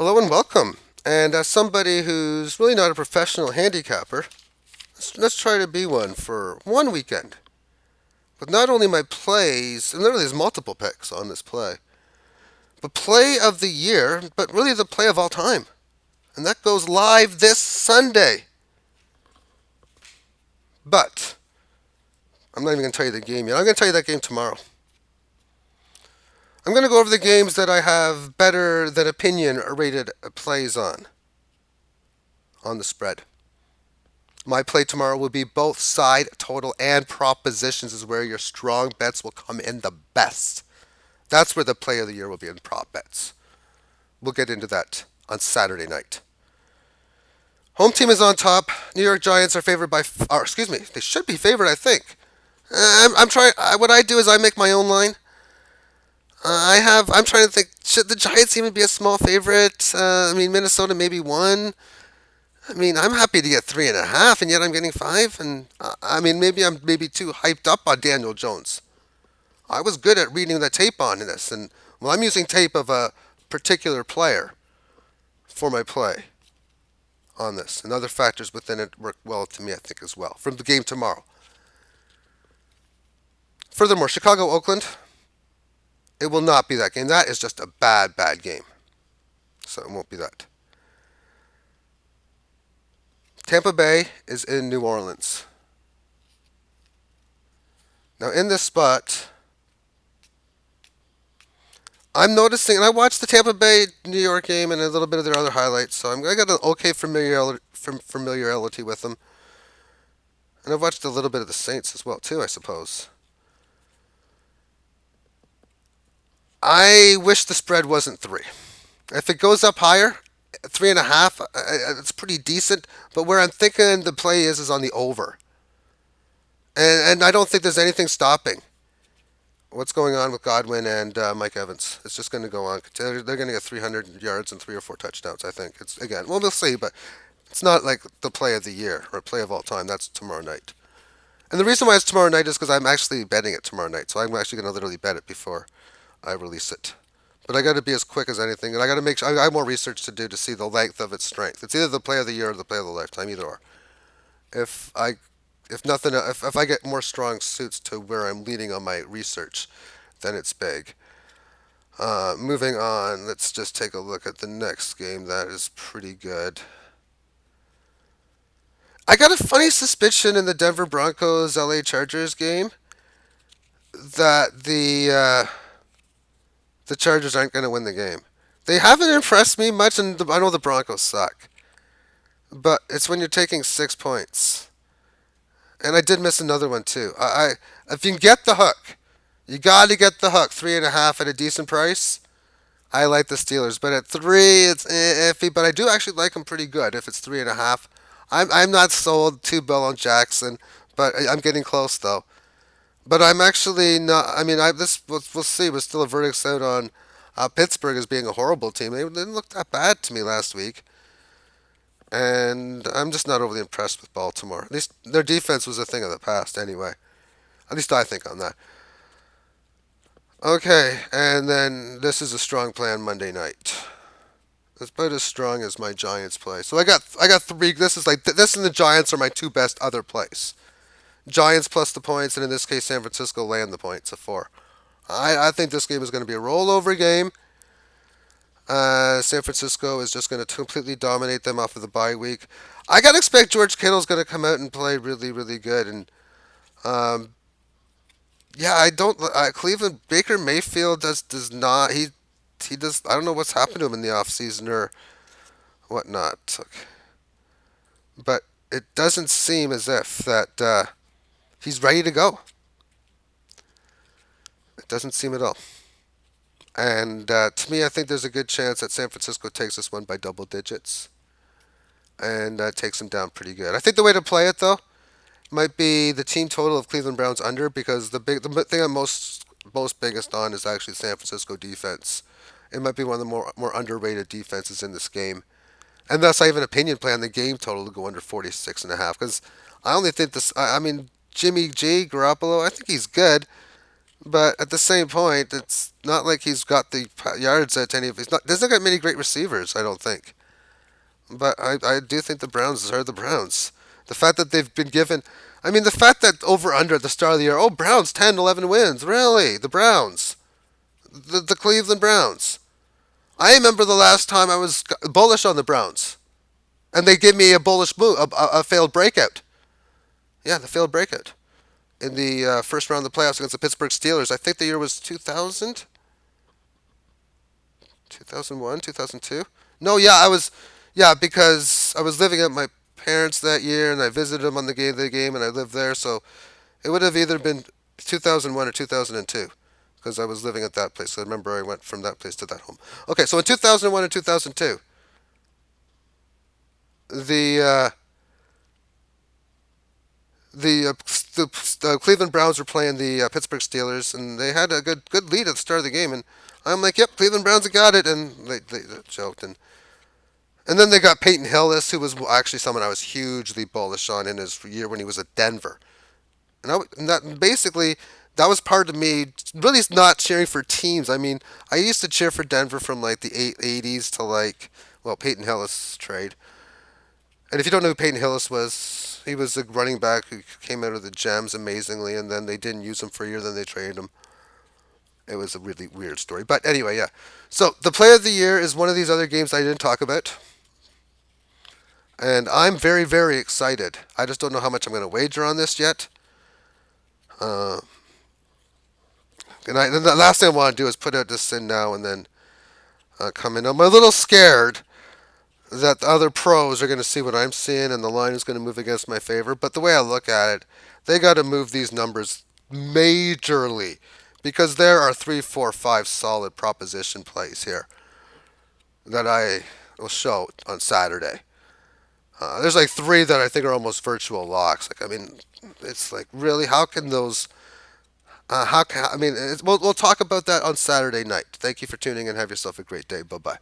Hello and welcome. And as somebody who's really not a professional handicapper, let's try to be one for one weekend. With not only my plays, and literally there's multiple picks on this play, but play of the year, but really the play of all time. And that goes live this Sunday. But I'm not even going to tell you the game yet. I'm going to tell you that game tomorrow. I'm going to go over the games that I have better than opinion rated plays on the spread. My play tomorrow will be both side, total, and prop positions is where your strong bets will come in the best. That's where the play of the year will be in prop bets. We'll get into that on Saturday night. Home team is on top. New York Giants are favored by, or excuse me, they should be favored, I think. I'm trying. What I do is I make my own line. I'm trying to think. Should the Giants even be a small favorite? Minnesota maybe one. I'm happy to get 3.5, and yet I'm getting 5. And maybe I'm too hyped up on Daniel Jones. I was good at reading the tape on this, and well, I'm using tape of a particular player for my play on this, and other factors within it work well to me, I think, as well from the game tomorrow. Furthermore, Chicago Oakland, it will not be that game. That is just a bad, bad game, so it won't be that. Tampa Bay is in New Orleans. Now, in this spot, I'm noticing, and I watched the Tampa Bay New York game and a little bit of their other highlights, so I got an okay familiarity with them. And I've watched a little bit of the Saints as well, too, I suppose. I wish the spread wasn't 3. If it goes up higher, 3.5, it's pretty decent, but where I'm thinking the play is on the over. And I don't think there's anything stopping what's going on with Godwin and Mike Evans. It's just going to go on. They're going to get 300 yards and 3 or 4 touchdowns, I think. It's again, well, we'll see, but it's not like the play of the year or play of all time. That's tomorrow night. And the reason why it's tomorrow night is because I'm actually betting it tomorrow night. So I'm actually going to literally bet it before I release it. But I got to be as quick as anything, and I got to make sure I have more research to do to see the length of its strength. It's either the play of the year or the play of the lifetime, either or. If I if nothing, if I get more strong suits to where I'm leading on my research, then it's big. Moving on, let's just take a look at the next game. That is pretty good. I got a funny suspicion in the Denver Broncos LA Chargers game that the Chargers aren't going to win the game. They haven't impressed me much, and I know the Broncos suck. But it's when you're taking 6 points. And I did miss another one too. If you can get the hook, you got to get the hook. 3.5 at a decent price. I like the Steelers, but at 3, it's iffy. But I do actually like them pretty good. If it's 3.5, I'm not sold to Bill on Jackson, but I'm getting close though. But I'm actually not. This we'll see. We're still a verdict out on Pittsburgh as being a horrible team. They didn't look that bad to me last week. And I'm just not overly impressed with Baltimore. At least their defense was a thing of the past anyway. At least I think on that. Okay, and then this is a strong play on Monday night. It's about as strong as my Giants play. So I got 3. This and the Giants are my 2 best other plays. Giants plus the points, and in this case, San Francisco land the points of 4. I think this game is going to be a rollover game. San Francisco is just going to completely dominate them off of the bye week. I gotta expect George Kittle's going to come out and play really, really good. And yeah, I don't. Cleveland Baker Mayfield does not. He does. I don't know what's happened to him in the off season or whatnot. Okay. But it doesn't seem as if that he's ready to go. It doesn't seem at all. And to me, I think there's a good chance that San Francisco takes this one by double digits and takes them down pretty good. I think the way to play it though might be the team total of Cleveland Browns under because the thing I'm most biggest on is actually San Francisco defense. It might be one of the more underrated defenses in this game, and thus I have an opinion play on the game total to go under 46.5 because I only think this. Jimmy G Garoppolo, I think he's good, But at the same point, it's not like he's got the yards at any of his. Not doesn't got many great receivers, I don't think. But I do think the Browns are the Browns. The fact that they've been given, I mean, the fact that over under at the start of the year, oh, Browns 10, 11 wins, really? The Browns, the Cleveland Browns. I remember the last time I was bullish on the Browns, and they gave me a bullish move, a failed breakout. Yeah, the failed breakout in the first round of the playoffs against the Pittsburgh Steelers. I think the year was 2000, 2001, 2002. No, yeah, I was, yeah, because I was living at my parents that year, and I visited them on the game, and I lived there. So it would have either been 2001 or 2002, because I was living at that place. So I remember I went from that place to that home. Okay, so in 2001 and 2002, the uh, the Cleveland Browns were playing the Pittsburgh Steelers, and they had a good lead at the start of the game, and I'm like, yep, Cleveland Browns have got it, and they choked, and then they got Peyton Hillis, who was actually someone I was hugely bullish on in his year when he was at Denver, and that basically that was part of me really not cheering for teams. I mean, I used to cheer for Denver from like the 80s to like, well, Peyton Hillis trade. And if you don't know who Peyton Hillis was, he was a running back who came out of the Gems amazingly, and then they didn't use him for a year, then they traded him. It was a really weird story. But anyway, yeah. So the play of the year is one of these other games I didn't talk about. And I'm very, very excited. I just don't know how much I'm going to wager on this yet. Uh, and the last thing I want to do is put out this in now and then come in. I'm a little scared that the other pros are going to see what I'm seeing and the line is going to move against my favor. But the way I look at it, they got to move these numbers majorly because there are three, four, five solid proposition plays here that I will show on Saturday. There's like three that I think are almost virtual locks. Like, I mean, it's like really, how can those? How can I mean? We'll talk about that on Saturday night. Thank you for tuning in. Have yourself a great day. Bye bye.